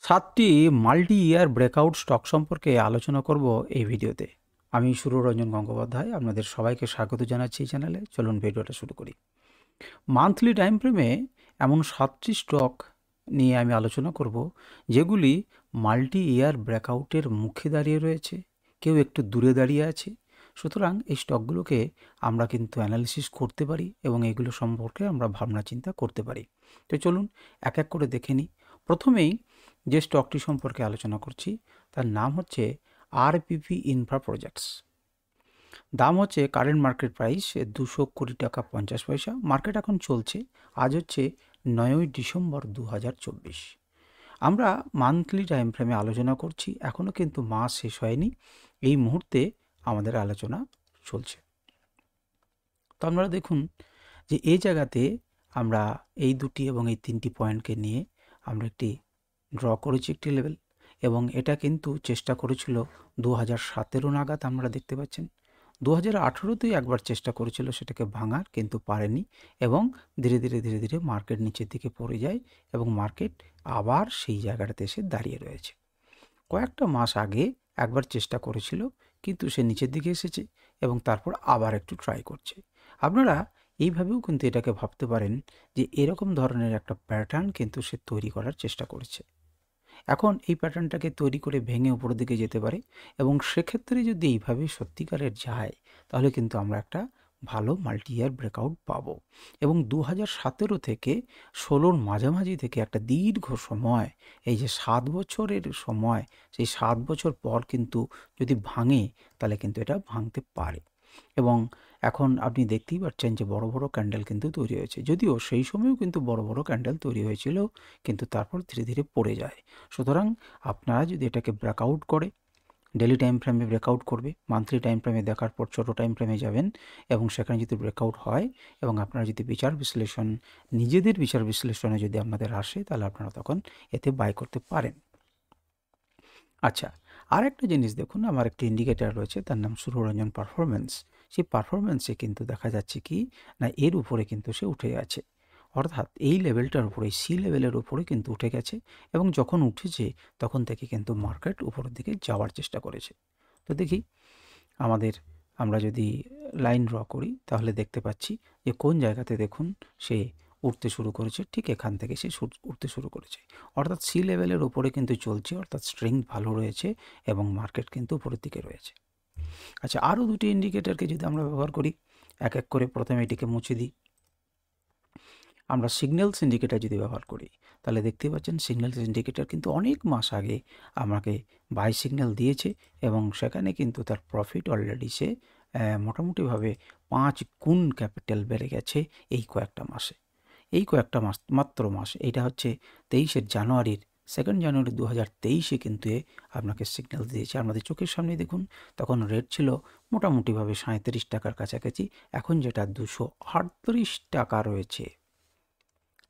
সাতটি মাল্টি ইয়ার breakout stock সম্পর্কে আলোচনা করব এই ভিডিওতে। আমি সুররঞ্জন গঙ্গোপাধ্যায় আপনাদের সবাইকে স্বাগত জানাচ্ছি এই চ্যানেলে। চলুন ভিডিওটা শুরু করি। মান্থলি টাইম ফ্রেমে এমন 7টি স্টক নিয়ে আমি আলোচনা করব যেগুলি মাল্টি ইয়ার ব্রেকআউটের মুখে দাঁড়িয়ে রয়েছে, কেউ একটু দূরে দাঁড়িয়ে আছে। সুতরাং এই স্টকগুলোকে আমরা কিন্তু অ্যানালিসিস করতে পারি এবং এগুলো সম্পর্কে আমরা ভাবনা চিন্তা করতে পারি। তো চলুন এক এক করে দেখে নিই। প্রথমেই যে স্টকটি সম্পর্কে আলোচনা করছি তার নাম হচ্ছে আরপিপি ইনফ্রা প্রজেক্টস। দাম হচ্ছে কারেন্ট মার্কেট প্রাইস 200 কোটি টাকা 50 পয়সা। মার্কেট এখন চলছে, আজ হচ্ছে 9ই ডিসেম্বর 2024। আমরা মান্থলি টাইম ফ্রেমে আলোচনা করছি, এখনও কিন্তু মাস শেষ হয়নি, এই মুহূর্তে আমাদের আলোচনা চলছে। তো আপনারা দেখুন যে এই জায়গাতে আমরা এই দুটি এবং এই তিনটি পয়েন্টকে নিয়ে আমরা একটি ড্র করেছি একটি লেভেল, এবং এটা কিন্তু চেষ্টা করেছিল 2017 নাগাদ। আমরা দেখতে পাচ্ছেন 2018তেই একবার চেষ্টা করেছিল সেটাকে ভাঙার, কিন্তু পারেনি, এবং ধীরে ধীরে ধীরে ধীরে মার্কেট নিচের দিকে পড়ে যায় এবং মার্কেট আবার সেই জায়গাটাতে এসে দাঁড়িয়ে রয়েছে। কয়েকটা মাস আগে একবার চেষ্টা করেছিল, কিন্তু সে নিচের দিকে এসেছে এবং তারপর আবার একটু ট্রাই করছে। আপনারা এইভাবেও কিন্তু এটাকে ভাবতে পারেন যে এরকম ধরনের একটা প্যাটার্ন কিন্তু সে তৈরি করার চেষ্টা করেছে। এখন এই প্যাটার্নটাকে তৈরি করে ভেঙে উপরের দিকে যেতে পারে, এবং সেক্ষেত্রে যদি এইভাবে সত্যিকারের যায় তাহলে কিন্তু আমরা একটা ভালো মাল্টি ইয়ার ব্রেকআউট পাবো। এবং 2017 থেকে 16-র মাঝামাঝি থেকে একটা দীর্ঘ সময়, এই যে 7 বছরের সময়, সেই 7 বছর পর কিন্তু যদি ভাঙে তাহলে কিন্তু এটা ভাঙতে পারে। এবং এখন আপনি দেখতেই পাচ্ছেন যে বড় বড় ক্যান্ডেল কিন্তু তৈরি হয়েছে, যদিও সেই সময়ও কিন্তু বড় বড় ক্যান্ডেল তৈরি হয়েছিল, কিন্তু তারপর ধীরে ধীরে পড়ে যায়। সুতরাং আপনারা যদি এটাকে ব্রেকআউট করে, ডেলি টাইম ফ্রেমে ব্রেকআউট করবে, মান্থলি টাইম ফ্রেমে দেখার পর ছোটো টাইম ফ্রেমে যাবেন, এবং সেখানে যদি ব্রেকআউট হয় এবং আপনারা যদি নিজেদের বিচার বিশ্লেষণে যদি আপনাদের আসে, তাহলে আপনারা তখন এতে বাই করতে পারেন। আচ্ছা, আর একটা জিনিস দেখুন, আমার একটা ইন্ডিকেটার রয়েছে, তার নাম সুররঞ্জন পারফরমেন্স। সেই পারফরমেন্সে কিন্তু দেখা যাচ্ছে কি না, এর উপরে কিন্তু সে উঠে গেছে, অর্থাৎ এই লেভেলটার উপরে, সি লেভেলের উপরে কিন্তু উঠে গেছে, এবং যখন উঠেছে তখন থেকে কিন্তু মার্কেট উপরের দিকে যাওয়ার চেষ্টা করেছে। তো দেখি আমরা যদি লাইন ড্র করি তাহলে দেখতে পাচ্ছি যে কোন জায়গাতে দেখুন সে উঠতে শুরু করেছে, ঠিক এখান থেকে সে উঠতে শুরু করেছে, অর্থাৎ সি লেভেলের উপরে কিন্তু চলছে, অর্থাৎ স্ট্রেংথ ভালো রয়েছে এবং মার্কেট কিন্তু উপরের দিকে রয়েছে। আচ্ছা, আরও দুটি ইন্ডিকেটরকে যদি আমরা ব্যবহার করি, এক এক করে প্রথমে এটিকে মুছে দিই। আমরা সিগন্যালস ইন্ডিকেটর যদি ব্যবহার করি তাহলে দেখতে পাচ্ছেন সিগন্যালস ইন্ডিকেটর কিন্তু অনেক মাস আগে আমাকে বাই সিগন্যাল দিয়েছে, এবং সেখানে কিন্তু তার প্রফিট অলরেডি সে মোটামুটিভাবে 5 গুণ ক্যাপিটাল বেড়ে গেছে এই কয়েকটা মাসে। এই কয়েকটা মাত্র মাস, এটা হচ্ছে 23 জানুয়ারির 2 জানুয়ারি 2023 কিন্তু আপনাকে সিগন্যাল দিয়েছে। আমাদের চোখের সামনে দেখুন, তখন রেট ছিল মোটামুটিভাবে 37 টাকার কাছাকাছি, এখন যেটা 238 টাকা রয়েছে।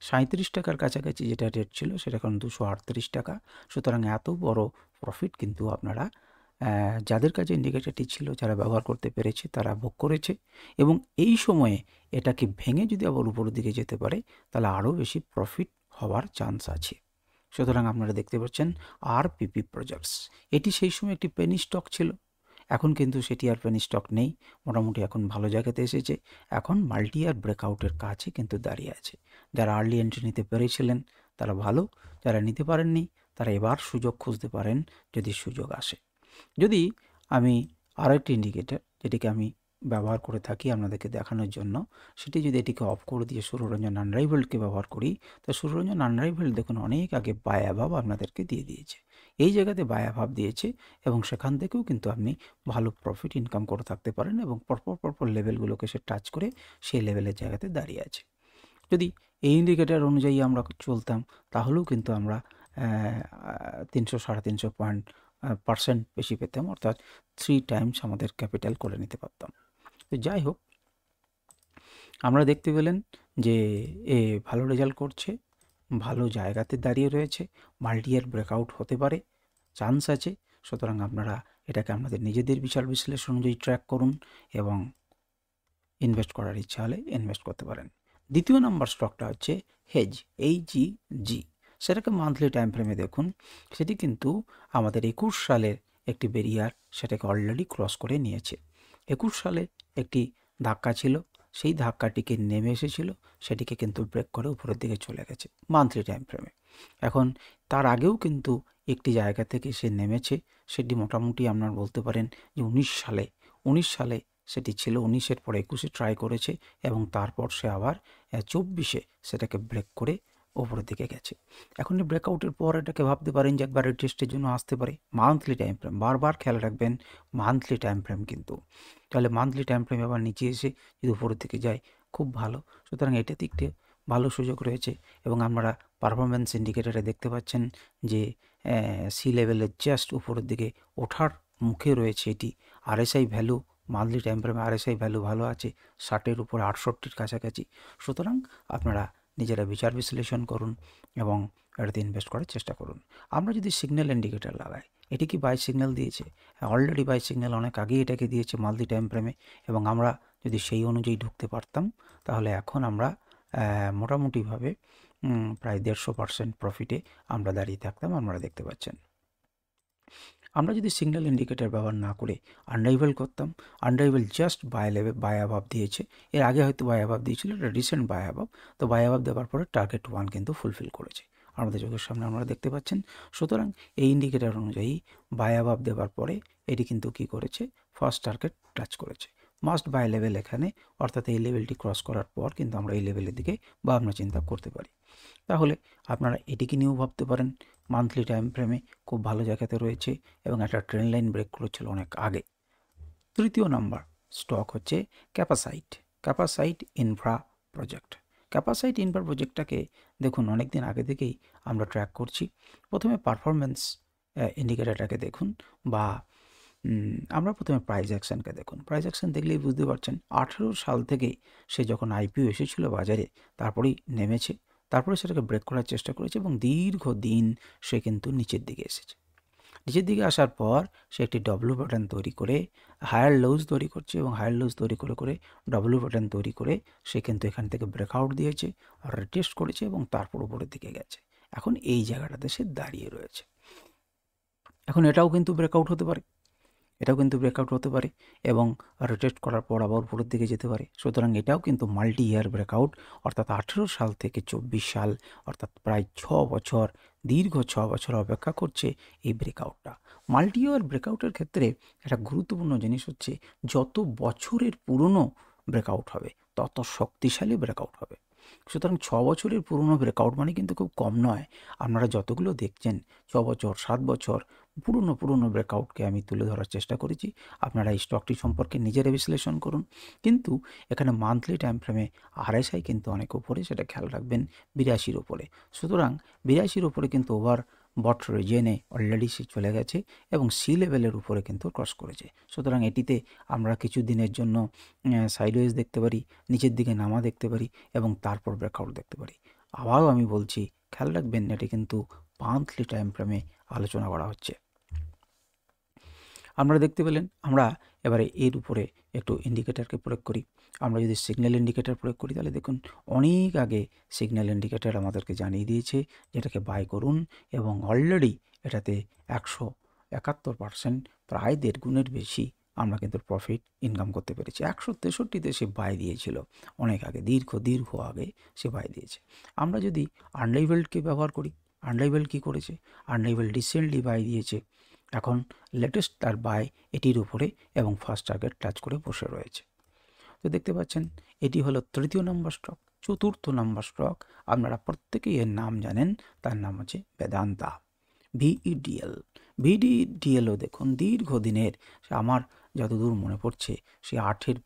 37 টাকার কাছাকাছি যেটা রেট ছিল সেটা এখন 238 টাকা। সুতরাং এত বড় প্রফিট কিন্তু আপনারা যাদের কাছে ইন্ডিকেটরটি ছিল, যারা ব্যবহার করতে পেরেছে তারা ভোগ করেছে, এবং এই সময়ে এটাকে ভেঙে যদি আবার উপরের দিকে যেতে পারে তাহলে আরও বেশি প্রফিট হওয়ার চান্স আছে। সুতরাং আপনারা দেখতে পাচ্ছেন আরপিপি প্রজেক্টস, এটি সেই সময় একটি পেনি স্টক ছিল, এখন কিন্তু সেটি আর পেনি স্টক নেই, মোটামুটি এখন ভালো জায়গাতে এসেছে, এখন মাল্টি ইয়ার ব্রেকআউটের কাছে কিন্তু দাঁড়িয়ে আছে। যারা আর্লি এন্ট্রি নিতে পেরেছিলেন তারা ভালো, যারা নিতে পারেননি তারা এবার সুযোগ খুঁজতে পারেন যদি সুযোগ আসে। যদি আমি আরও একটি ইন্ডিকেটর যেটিকে আমি ব্যবহার করে থাকি আপনাদেরকে দেখানোর জন্য, সেটি যদি এটিকে অফ করে দিয়ে সুররঞ্জন আনরাইভেলডকে ব্যবহার করি, তো সুররঞ্জন আনরাইভেলড দেখুন অনেক আগে বাই অ্যাভাব আপনাদেরকে দিয়ে দিয়েছে, এই জায়গাতে বাই অ্যাভাব দিয়েছে, এবং সেখান থেকেও কিন্তু আপনি ভালো প্রফিট ইনকাম করে থাকতে পারেন, এবং পরপর লেভেলগুলোকে সে টাচ করে সেই লেভেলের জায়গাতে দাঁড়িয়ে আছে। যদি এই ইন্ডিকেটার অনুযায়ী আমরা চলতাম তাহলেও কিন্তু আমরা 300-350 পার্সেন্ট বেশি পেতাম, অর্থাৎ 3 টাইমস আমাদের ক্যাপিটাল করে নিতে পারতাম। তো যাই হোক, আমরা দেখতে পেলেন যে এ ভালো রেজাল্ট করছে, ভালো জায়গাতে দাঁড়িয়ে রয়েছে, মাল্টি ইয়ার ব্রেকআউট হতে পারে, চান্স আছে। সুতরাং আপনারা এটাকে আপনাদের নিজেদের বিচার বিশ্লেষণ অনুযায়ী ট্র্যাক করুন, এবং ইনভেস্ট করার ইচ্ছা হলে ইনভেস্ট করতে পারেন। দ্বিতীয় নাম্বার স্টকটা হচ্ছে হেজ, HEG। সেটাকে মান্থলি টাইম ফ্রেমে দেখুন, সেটি কিন্তু আমাদের 21 সালের একটি ব্যারিয়ার সেটাকে অলরেডি ক্রস করে নিয়েছে। 21 সালে একটি ধাক্কা ছিল, সেই ধাক্কাটিকে নেমে এসেছিল, সেটিকে কিন্তু ব্রেক করে উপরের দিকে চলে গেছে মান্থলি টাইম ফ্রেমে। এখন তার আগেও কিন্তু একটি জায়গা থেকে সে নেমেছে, সেটি মোটামুটি আপনার বলতে পারেন যে 19 সালে সেটি ছিল। 19-এর পরে 21-এ ট্রাই করেছে এবং তারপর সে আবার 24-এ সেটাকে ব্রেক করে ওপরের দিকে গেছে। এখন এই ব্রেকআউটের পর এটাকে ভাবতে পারেন যে একবার টেস্টের জন্য আসতে পারে। মান্থলি টাইম ফ্রেম, বারবার খেয়াল রাখবেন মান্থলি টাইম ফ্রেম কিন্তু। তাহলে মান্থলি টাইম ফ্রেম আবার নিচে এসে যদি উপরের দিকে যায়, খুব ভালো। সুতরাং এটাতে একটি ভালো সুযোগ রয়েছে এবং আমরা পারফরমেন্স ইন্ডিকেটরে দেখতে পাচ্ছেন যে সি লেভেলের জাস্ট উপরের দিকে ওঠার মুখে রয়েছে এটি। আরএসআই ভ্যালু মান্থলি টাইম ফ্রেমে আরএসআই ভ্যালু ভালো আছে, 60-এর উপরে 68-র কাছাকাছি। সুতরাং আপনারা নিজেরা বিচার বিশ্লেষণ করুন এবং এটাতে ইনভেস্ট করার চেষ্টা করুন। আমরা যদি সিগন্যাল ইন্ডিকেটর লাগাই, এটি কি বাই সিগন্যাল দিয়েছে? অলরেডি বাই সিগন্যাল অনেক আগেই এটাকে দিয়েছে মান্থলি টাইম ফ্রেমে, এবং আমরা যদি সেই অনুযায়ী ঢুকতে পারতাম তাহলে এখন আমরা মোটামুটিভাবে প্রায় 150% প্রফিটে আমরা দাঁড়িয়ে থাকতাম। আপনারা দেখতে পাচ্ছেন। আমরা যদি সিগন্যাল ইন্ডিকেটর ব্যবহার না করে আনরাইভেল করতাম, আনরাইভেল জাস্ট বাই অ্যাবাভ দিয়েছে। এর আগে হয়তো বাই অ্যাবাভ দিয়েছিল, এটা রিসেন্ট বাই অ্যাবাভ। তো বাই অ্যাবাভ দেওয়ার পরে টার্গেট 1 কিন্তু ফুলফিল করেছে, আমাদের চোখের সামনে আপনারা দেখতে পাচ্ছেন। সুতরাং এই ইন্ডিকেটর অনুযায়ী বাই অ্যাবাভ দেওয়ার পরে এটি কিন্তু কি করেছে, ফার্স্ট টার্গেট টাচ করেছে। মাস্ট বাই লেভেল এখানে, অর্থাৎ এই লেভেলটি ক্রস করার পর কিন্তু আমরা এই লেভেলের দিকে ভাবনা চিন্তা করতে পারি। তাহলে আপনারা এটিকে নিয়েও ভাবতে পারেন। মান্থলি টাইম ফ্রেমে খুব ভালো জায়গাতে রয়েছে এবং একটা ট্রেন্ড লাইন ব্রেক করেছিল অনেক আগে। তৃতীয় নাম্বার স্টক হচ্ছে ক্যাপাসাইট ইনফ্রা প্রজেক্ট। ক্যাপাসাইট ইনফ্রা প্রজেক্টটাকে দেখুন অনেক দিন আগে থেকেই আমরা ট্র্যাক করছি। প্রথমে পারফরমেন্স ইন্ডিকেটরটাকে দেখুন, বা আমরা প্রথমে প্রাইস অ্যাকশনকে দেখুন। প্রাইস অ্যাকশন দেখলেই বুঝতে পারছেন 18 সাল থেকেই সে যখন আইপিও এসেছিল বাজারে, তারপরেই নেমেছে, তারপরে সেটাকে ব্রেক করার চেষ্টা করেছে এবং দীর্ঘদিন সে কিন্তু নিচের দিকে এসেছে। নিচের দিকে আসার পর সে একটি ডব্লিউ প্যাটার্ন তৈরি করে হায়ার লোজ তৈরি করছে এবং হায়ার লোজ তৈরি করে করে ডব্লিউ প্যাটার্ন তৈরি করে সে কিন্তু এখান থেকে ব্রেকআউট দিয়েছে আর রিটেস্ট করেছে এবং তারপর উপরের দিকে গেছে। এখন এই জায়গাটাতে সে দাঁড়িয়ে রয়েছে। এখন এটাও কিন্তু ব্রেকআউট হতে পারে এবং রোটেট করার পর আবার উপরের দিকে যেতে পারে। সুতরাং এটাও কিন্তু মাল্টি ইয়ার ব্রেকআউট, অর্থাৎ 18 সাল থেকে 24 সাল, অর্থাৎ প্রায় 6 বছর, দীর্ঘ 6 বছর অপেক্ষা করছে এই ব্রেকআউটটা। মাল্টি ইয়ার ব্রেকআউটের ক্ষেত্রে একটা গুরুত্বপূর্ণ জিনিস হচ্ছে, যত বছরের পুরনো ব্রেকআউট হবে তত শক্তিশালী ব্রেকআউট হবে। সুতরাং 6 বছরের পুরনো ব্রেকআউট মানে কিন্তু খুব কম নয়। আপনারা যতগুলো দেখছেন 6 বছর 7 বছর পুরনো ব্রেকআউটকে আমি তুলে ধরার চেষ্টা করেছি। আপনারা এই স্টকটি সম্পর্কে নিজেরা বিশ্লেষণ করুন। কিন্তু এখানে মান্থলি টাইম ফ্রেমে আরএসআই কিন্তু অনেক উপরে, সেটা খেয়াল রাখবেন, 82-র উপরে। সুতরাং 82-র উপরে কিন্তু ওভার বট রিজনে অলরেডি সে চলে গেছে এবং সি লেভেলের উপরে কিন্তু ক্রস করেছে। সুতরাং এটিতে আমরা কিছু দিনের জন্য সাইডওয়েজ দেখতে পারি, নিচের দিকে নামা দেখতে পারি এবং তারপর ব্রেকআউট দেখতে পারি। আবারও আমি বলছি, খেয়াল রাখবেন, এটি কিন্তু মান্থলি টাইম ফ্রেমে আলোচনা করা হচ্ছে। আপনারা দেখতে পেলেন। আমরা এবারে এর উপরে একটু ইন্ডিকেটরকে প্রয়োগ করি। আমরা যদি সিগন্যাল ইন্ডিকেটর প্রয়োগ করি তাহলে দেখুন অনেক আগে সিগন্যাল ইন্ডিকেটর আমাদেরকে জানিয়ে দিয়েছে যেটাকে বাই করুন, এবং অলরেডি এটাতে 171%, প্রায় 1.5 গুণের বেশি আমরা কিন্তু প্রফিট ইনকাম করতে পেরেছি। 163-তে সে বাই দিয়েছিল অনেক আগে, দীর্ঘ আগে সে বাই দিয়েছে। আমরা যদি আনরাইভেলডকে ব্যবহার করি, আনরাইভেলড কী করেছে, আনরাইভেলড রিসেন্টলি বাই দিয়েছে, এখন লেটেস্ট তার বাই এটির উপরে এবং ফার্স্ট টার্গেট টাচ করে বসে রয়েছে। তো দেখতে পাচ্ছেন এটি হলো তৃতীয় নম্বর স্টক। চতুর্থ নম্বর স্টক আপনারা প্রত্যেকেই এর নাম জানেন, তার নাম হচ্ছে বেদান্তা, ভিডিডিএলও দেখুন দীর্ঘদিনের, আমার যতদূর মনে পড়ছে সে 8-এর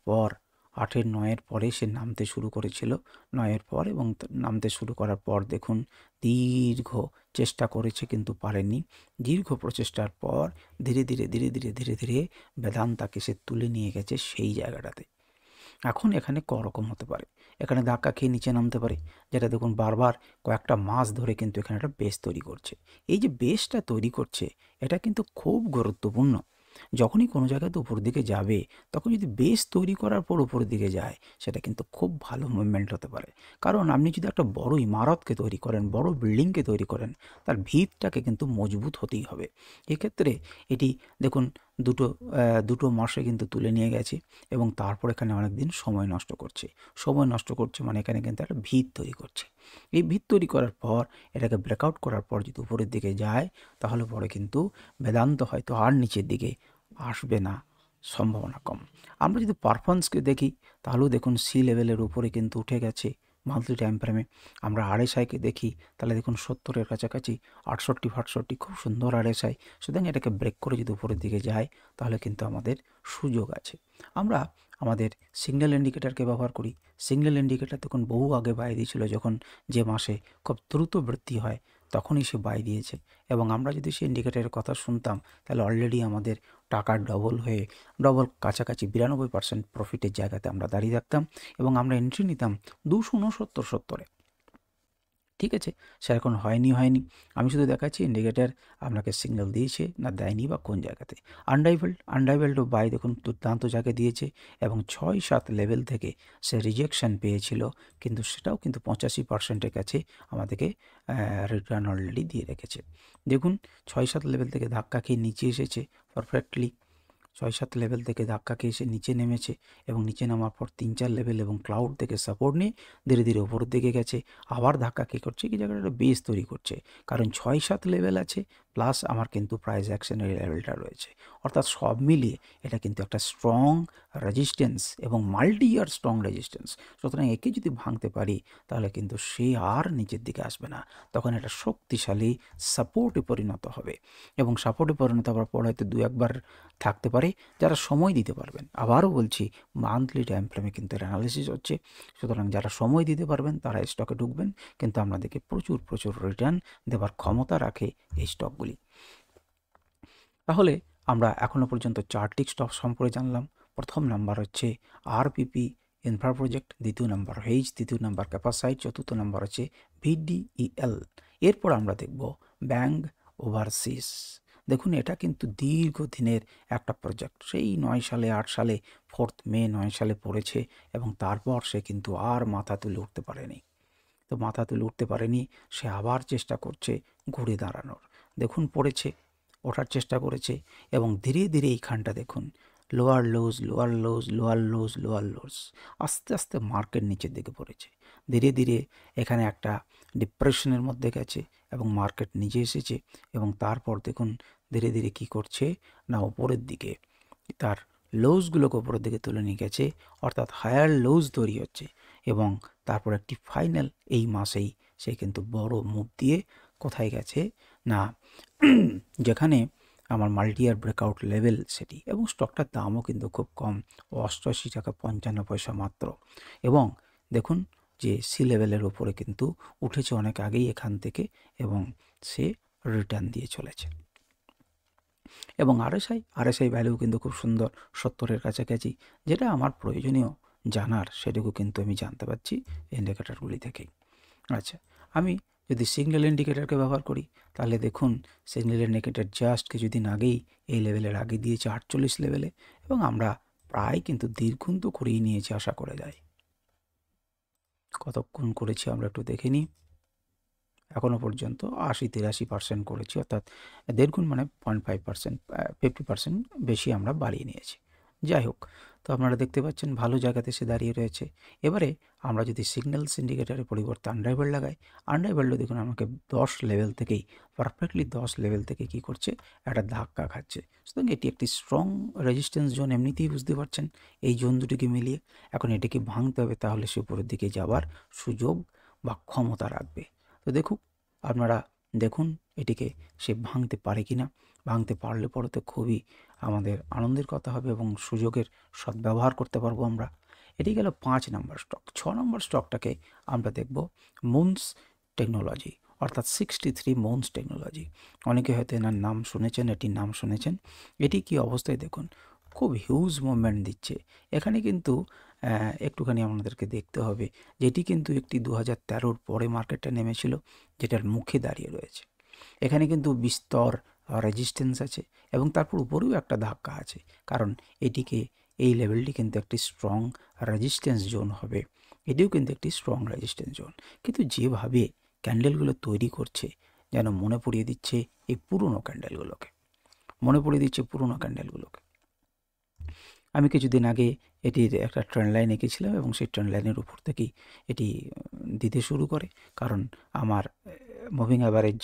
9-এর পরে সে নামতে শুরু করেছিল, 9-এর পর, এবং নামতে শুরু করার পর দেখুন দীর্ঘ চেষ্টা করেছে কিন্তু পারেনি। দীর্ঘ প্রচেষ্টার পর ধীরে ধীরে বেদান্তাকে সে তুলে নিয়ে গেছে সেই জায়গাটাতে। এখন এখানে রকম হতে পারে, এখানে ধাক্কা খেয়ে নিচে নামতে পারে, যেটা দেখুন বারবার কয়েকটা মাস ধরে কিন্তু এখানে একটা বেস তৈরি করছে। এই যে বেসটা তৈরি করছে এটা কিন্তু খুব গুরুত্বপূর্ণ। যখনই কোনো জায়গাতে উপরের দিকে যাবে তখন যদি বেস তৈরি করার পর উপরের দিকে যায় সেটা কিন্তু খুব ভালো মুভমেন্ট হতে পারে। কারণ আপনি যদি একটা বড় ইমারতকে তৈরি করেন, বড় বিল্ডিংকে তৈরি করেন, তার ভিতটাকে কিন্তু মজবুত হতেই হবে। এক্ষেত্রে এটি দেখুন দুটো মাসে কিন্তু তুলে নিয়ে গেছে এবং তারপর এখানে অনেক দিন সময় নষ্ট করছে মানে এখানে কিন্তু একটা ভিত তৈরি করছে। এই ভিত তৈরি করার পর এটাকে ব্রেকআউট করার পর যদি উপরের দিকে যায় তাহলে পরে কিন্তু বেদান্ত হয়তো আর নিচের দিকে আসবে না, সম্ভাবনা কম। আমরা যদি পারফরমেন্সকে দেখি তাহলেও দেখুন সি লেভেলের উপরে কিন্তু উঠে গেছে মান্থলি টাইম ফ্রেমে। আমরা আরএসআইকে দেখি তাহলে দেখুন 70-এর কাছাকাছি, 68 খুব সুন্দর আরএসআই। সুতরাং এটাকে ব্রেক করে যদি উপরের দিকে যায় তাহলে কিন্তু আমাদের সুযোগ আছে। আমরা আমাদের সিগন্যাল ইন্ডিকেটরকে ব্যবহার করি। সিগন্যাল ইন্ডিকেটর দেখুন বহু আগে বাই দিয়েছিল, যখন যে মাসে খুব দ্রুত বৃদ্ধি হয় তখনই সে বাই দিয়েছে এবং আমরা যদি সেই ইন্ডিকেটরের কথা শুনতাম তাহলে অলরেডি আমাদের টাকা ডবল কাছাকাছি 92% প্রফিটের জায়গাতে আমরা দাঁড়িয়ে থাকতাম এবং আমরা এন্ট্রি নিতাম 269.70-এ। ঠিক আছে, সেরকম হয়নি। আমি শুধু দেখাচ্ছি ইন্ডিকেটর আপনাকে সিগন্যাল দিয়েছে না দেয়নি বা কোন জায়গাতে। আনডাইভেলড বাই দেখুন দুর্দান্ত জায়গায় দিয়েছে এবং 6-7 লেভেল থেকে সে রিজেকশন পেয়েছিল, কিন্তু সেটাও কিন্তু 85%-এর কাছে আমাদেরকে রিটার্ন অলরেডি দিয়ে রেখেছে। দেখুন 6-7 লেভেল থেকে ধাক্কা খেয়ে নিচে এসেছে পারফেক্টলি, 6-7 লেভেল থেকে ধাক্কা খেয়ে এসে নিচে নেমেছে এবং নিচে নামার পর 3-4 লেভেল এবং ক্লাউড থেকে সাপোর্ট নিয়ে ধীরে ধীরে উপরের দিকে গেছে। আবার ধাক্কা কী করছে, কি জায়গাটা একটা বেস তৈরি করছে, কারণ 6-7 লেভেল আছে প্লাস আমার কিন্তু প্রাইস অ্যাকশনের লেভেলটা রয়েছে। অর্থাৎ সব মিলিয়ে এটা কিন্তু একটা স্ট্রং রেজিস্ট্যান্স এবং মাল্টি ইয়ার স্ট্রং রেজিস্ট্যান্স। সুতরাং একে যদি ভাঙতে পারি তাহলে কিন্তু সে আর নিচের দিকে আসবে না, তখন একটা শক্তিশালী সাপোর্টে পরিণত হবে এবং সাপোর্টে পরিণত হওয়ার পর হয়তো 2-1 বার থাকতে পারে যারা সময় দিতে পারবেন। আবারও বলছি মান্থলি টাইম ফ্রেমে কিন্তু এর অ্যানালিসিস হচ্ছে, সুতরাং যারা সময় দিতে পারবেন তারা স্টকে ঢুকবেন, কিন্তু আপনাদেরকে প্রচুর রিটার্ন দেওয়ার ক্ষমতা রাখে এই স্টকগুলি। তাহলে আমরা এখনও পর্যন্ত 4টি স্টক সম্পর্কে জানলাম। প্রথম নাম্বার হচ্ছে আরপিপি ইনফ্রা প্রজেক্ট, দ্বিতীয় নাম্বার হেইজ, তৃতীয় নাম্বার ক্যাপাসাইট, চতুর্থ নাম্বার হচ্ছে ভিডিইএল। এরপর আমরা দেখব ব্যাংক ওভারসিজ। দেখুন এটা কিন্তু দীর্ঘদিনের একটা প্রজেক্ট, সেই 9 সালে 8 সালে 4 মে 9 সালে পড়েছে এবং তারপর সে কিন্তু আর মাথা তুলে উঠতে পারেনি। তো মাথা তুলে উঠতে পারেনি, সে আবার চেষ্টা করছে ঘুরে দাঁড়ানোর। দেখুন পড়েছে, ওঠার চেষ্টা করেছে এবং ধীরে ধীরে এইখানটা দেখুন লোয়ার লোজ, আস্তে আস্তে মার্কেট নিচের দিকে পড়েছে। ধীরে ধীরে এখানে একটা ডিপ্রেশনের মধ্যে গেছে এবং মার্কেট নিচে এসেছে এবং তারপর দেখুন ধীরে ধীরে কি করছে না ওপরের দিকে তার লোজগুলোকে ওপরের দিকে তুলে নিয়ে গেছে, অর্থাৎ হায়ার লোজ তৈরি হচ্ছে এবং তারপর একটি ফাইনাল এই মাসেই সে কিন্তু বড় মুভ দিয়ে কোথায় গেছে না যেখানে আমার মাল্টি ইয়ার ব্রেকআউট লেভেল সেটি, এবং স্টকটার দামও কিন্তু খুব কম, 88.55 মাত্র। এবং দেখুন যে সি লেভেলের ওপরে কিন্তু উঠেছে অনেক আগেই এখান থেকে এবং সে রিটার্ন দিয়ে চলেছে। এবং আরএসআই ভ্যালু কিন্তু খুব সুন্দর, 70-এর কাছাকাছি, যেটা আমার প্রয়োজনীয় জানার সেটুকু কিন্তু আমি জানতে পারছি ইন্ডিকেটারগুলি থেকেই। আচ্ছা, আমি যদি সিগন্যাল ইন্ডিকেটরকে ব্যবহার করি তাহলে দেখুন সিগন্যাল ইন্ডিকেটর জাস্ট কিছুদিন আগেই এই লেভেলের আগে দিয়েছে 48 লেভেলে এবং আমরা প্রায় কিন্তু দীর্ঘক্ষণ তো করেই নিয়েছি আশা করে যায়। কতক্ষণ করেছি আমরা একটু দেখে নিই। এখনও পর্যন্ত 80-83% করেছি, অর্থাৎ দেড়গুণ মানে 0.5%, 50% বেশি আমরা বাড়িয়ে নিয়েছি। যাই হোক, তো আপনারা দেখতে পাচ্ছেন ভালো জায়গাতে সে দাঁড়িয়ে রয়েছে। এবারে আমরা যদি সিগন্যাল ইন্ডিকেটরের পরিবর্তে আনরাইভেল লাগাই, আনরাইভেলও দেখুন আমাকে 10 লেভেল থেকেই পারফেক্টলি 10 লেভেল থেকে কি করছে একটা ধাক্কা খাচ্ছে। সুতরাং এটি একটি স্ট্রং রেজিস্ট্যান্স জোন, এমনিতেই বুঝতে পারছেন এই জোন দুটিকে মিলিয়ে। এখন এটিকে ভাঙতে হবে, তাহলে সে উপরের দিকে যাওয়ার সুযোগ বা ক্ষমতা রাখবে। তো আপনারা দেখুন এটিকে সে ভাঙতে পারে কি না। ভাঙতে পারলে পরে তো খুবই আমাদের আনন্দের কথা হবে এবং সুযোগের সদ্ব্যবহার করতে পারবো আমরা। এটি গেল 5 নম্বর স্টক। 6 নম্বর স্টকটাকে আমরা দেখব মুনস টেকনোলজি, অর্থাৎ 63 মুনস টেকনোলজি। অনেকে হয়তো এনার নাম শুনেছেন, এটির নাম শুনেছেন। এটি কি অবস্থায় দেখুন খুব হিউজ মুভমেন্ট দিচ্ছে। এখানে কিন্তু একটুখানি আমাদেরকে দেখতে হবে যেটি কিন্তু একটি 2013-র পরে মার্কেটটা নেমেছিল, যেটার মুখে দাঁড়িয়ে রয়েছে। এখানে কিন্তু বিস্তর রেজিস্ট্যান্স আছে এবং তারপর উপরেও একটা ধাক্কা আছে, কারণ এই লেভেলটি কিন্তু একটি স্ট্রং রেজিস্ট্যান্স জোন হবে, এটিও কিন্তু একটি স্ট্রং রেজিস্ট্যান্স জোন। কিন্তু যেভাবে ক্যান্ডেলগুলো তৈরি করছে যেন মনে পড়িয়ে দিচ্ছে এই পুরনো ক্যান্ডেলগুলোকে, আমি কিছুদিন আগে এটির একটা ট্রেন্ড লাইন এঁকেছিলাম এবং সেই ট্রেন্ড লাইনের উপর থেকেই এটি দিতে শুরু করে, কারণ আমার moving average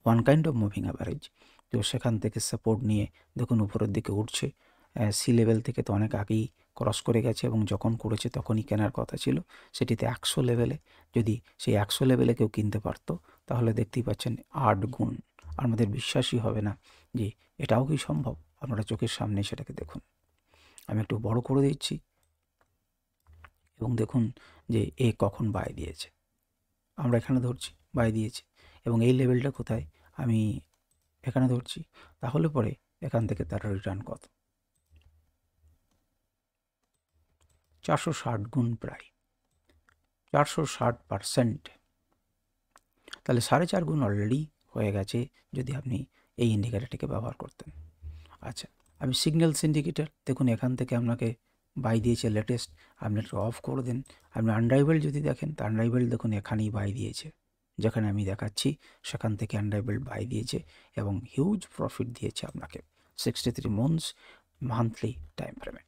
one kind of moving average, তো সেখান থেকে সাপোর্ট নিয়ে দেখুন উপরের দিকে উঠছে। সি লেভেল থেকে তো অনেক আগেই ক্রস করে গেছে এবং যখন করেছে তখনই কেনার কথা ছিল সেটিতে 100 লেভেলে। যদি সেই 100 লেভেলে কেউ কিনতে পারতো তাহলে দেখতেই পাচ্ছেন 8 গুণ। আমাদের বিশ্বাসই হবে না যে এটাও কি সম্ভব। আপনারা চোখের সামনে সেটাকে দেখুন। আমি একটু বড় করে দিচ্ছি এবং দেখুন যে এ কখন বাই দিয়েছে। আমরা এখানে ধরছি বাই দিয়েছে এবং এই লেভেলটা কোথায়, আমি এখানে ধরছি। তাহলে পরে এখান থেকে তার রিটার্ন কত, 460 গুণ, প্রায় 460%। তাহলে 4.5 গুণ অলরেডি হয়ে গেছে যদি আপনি এই ইন্ডিকেটারটিকে ব্যবহার করতেন। আচ্ছা, আমি সিগন্যালস ইন্ডিকেটার দেখুন, এখান থেকে আপনাকে বাই দিয়েছে লেটেস্ট, আপনি একটু অফ করে দেন। আপনি আনরাইভেল যদি দেখেন তা আনরাইভেল দেখুন এখানেই বাই দিয়েছে, যেখানে আমি দেখাচ্ছি সেখান থেকে আনরাইভেল বাই দিয়েছে এবং হিউজ প্রফিট দিয়েছে আপনাকে 63 মন্থস মান্থলি টাইম ফ্রেমে।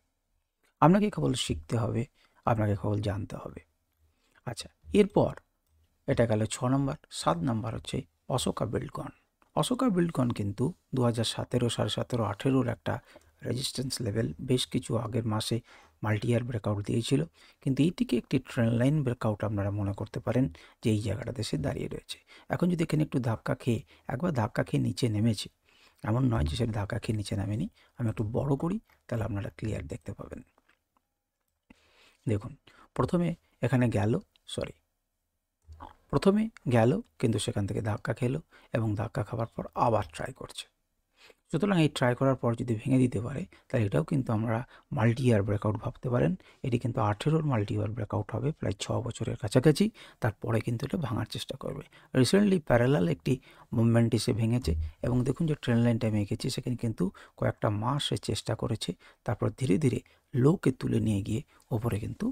আপনাকে কেবল শিখতে হবে, আপনাকে কেবল জানতে হবে। আচ্ছা, এরপর এটা গেল 6 নম্বর। 7 নম্বর হচ্ছে অশোকা বিল্ডকন। অশোকা বিল্ডকন কিন্তু 2017, 17.5, 18 একটা রেজিস্ট্যান্স লেভেল বেশ কিছু আগের মাসে মাল্টি-ইয়ার ব্রেকআউট দিয়েছিল, কিন্তু এইটিকে একটি ট্রেন্ড লাইন ব্রেকআউট আপনারা মনে করতে পারেন যে এই জায়গাটাতে সে দাঁড়িয়ে রয়েছে। এখন যদি এখানে একটু একবার ধাক্কা খেয়ে নিচে নেমেছে, এমন নয় যে সে ধাক্কা খেয়ে নিচে নামেনি। আমি একটু বড় করি তাহলে আপনারা ক্লিয়ার দেখতে পাবেন। দেখুন, প্রথমে গেল কিন্তু সেখান থেকে ধাক্কা খেলো এবং ধাক্কা খাওয়ার পর আবার ট্রাই করছে। সুতরাং এই ট্রাই করার পর যদি ভেঙে দিতে পারে তাহলে এটাও কিন্তু আমরা মাল্টি-ইয়ার ব্রেকআউট ভাবতে পারেন। এটি কিন্তু 18 মাল্টি-ইয়ার ব্রেকআউট হবে, প্রায় 6 বছরের কাছাকাছি। তারপরে কিন্তু এটা ভাঙার চেষ্টা করবে। রিসেন্টলি প্যারালাল একটি মুভমেন্ট এসে ভেঙেছে এবং দেখুন যে ট্রেন্ড লাইনটা আমি এঁকেছি সেখানে কিন্তু কয়েকটা মাস সে চেষ্টা করেছে, তারপর ধীরে ধীরে লোকে তুলে নিয়ে গিয়ে ওপরে কিন্তু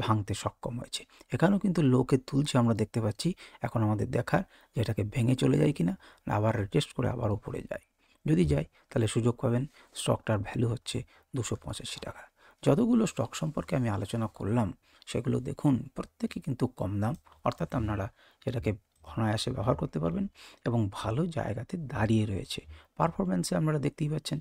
ভাঙতে সক্ষম হয়েছে। এখানেও কিন্তু লোকে তুলছে আমরা দেখতে পাচ্ছি। এখন আমাদের দেখার যে এটাকে ভেঙে চলে যায় কিনা, আবার রিটেস্ট করে আবার উপরে যায়। যদি যায় তাহলে সুযোগ পাবেন। স্টকটার ভ্যালু হচ্ছে 285 টাকা। যতগুলো স্টক সম্পর্কে আমি আলোচনা করলাম সেগুলো দেখুন প্রত্যেকে কিন্তু কম দাম, অর্থাৎ আপনারা সেটাকে অনায়াসে ব্যবহার করতে পারবেন এবং ভালো জায়গাতে দাঁড়িয়ে রয়েছে। পারফরমেন্সে আপনারা দেখতেই পাচ্ছেন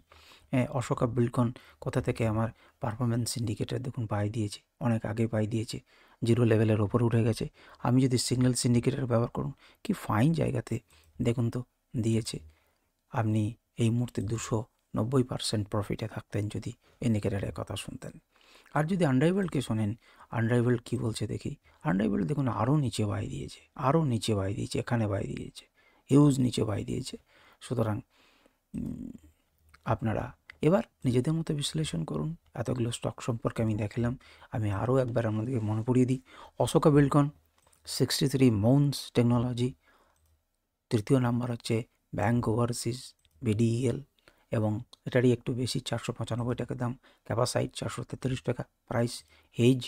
অশোকা বিল্ডকন কোথা থেকে আমার পারফরমেন্স ইন্ডিকেটার দেখুন বাই দিয়েছে, অনেক আগে বাই দিয়েছে, 0 লেভেলের ওপরে উঠে গেছে। আমি যদি সিগন্যালস ইন্ডিকেটার ব্যবহার করুন, কি ফাইন জায়গাতে দেখুন তো দিয়েছে। আপনি এই মুহূর্তে 290% প্রফিটে থাকতেন যদি ইন্ডিকেটারের কথা শুনতেন। আর যদি আনরাইভেলকে শোনেন, আনরাইভেল কি বলছে দেখি। আনরাইভেল দেখুন আরও নিচে বাই দিয়েছে, এখানে বাই দিয়েছে, হিউজ নিচে বাই দিয়েছে। সুতরাং আপনারা এবার নিজেদের মতো বিশ্লেষণ করুন। এতগুলো স্টক সম্পর্কে আমি দেখালাম, আমি আরও একবার আপনাদেরকে মনে পড়িয়ে দিই। অশোকা বিল্ডকন, 63 মন্থস টেকনোলজি, তৃতীয় নাম্বার হচ্ছে ব্যাঙ্ক ওভারসিজ BDEL এবং এটারই একটু বেশি 495 টাকা দাম। ক্যাপাসাইট 433 টাকা প্রাইস। হেজ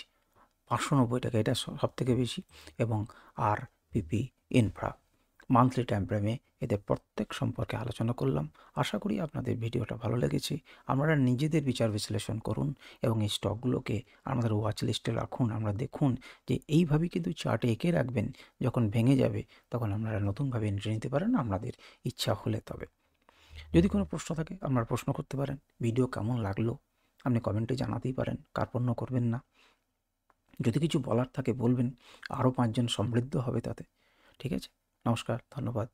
590 টাকা, এটা সব থেকে বেশি। এবং RPP ইনফ্রা মান্থলি টাইম ফ্রেমে এদের প্রত্যেক সম্পর্কে আলোচনা করলাম। আশা করি আপনাদের ভিডিওটা ভালো লেগেছে। আপনারা নিজেদের বিচার বিশ্লেষণ করুন এবং এই স্টকগুলোকে আমাদের ওয়াচ লিস্টে রাখুন। আমরা দেখুন যে এইভাবেই কিন্তু চার্টে এঁকে রাখবেন, যখন ভেঙে যাবে তখন আপনারা নতুনভাবে এন্ট্রি নিতে পারেন আপনাদের ইচ্ছা হলে। তবে যদি কোনো প্রশ্ন থাকে আপনারা প্রশ্ন করতে পারেন। ভিডিও কেমন লাগলো আপনি কমেন্টে জানাতেই পারেন, কার্পণ্য করবেন না। যদি কিছু বলার থাকে বলবেন, আরও 5 জন সমৃদ্ধ হবে তাতে। ঠিক আছে, নমস্কার, ধন্যবাদ।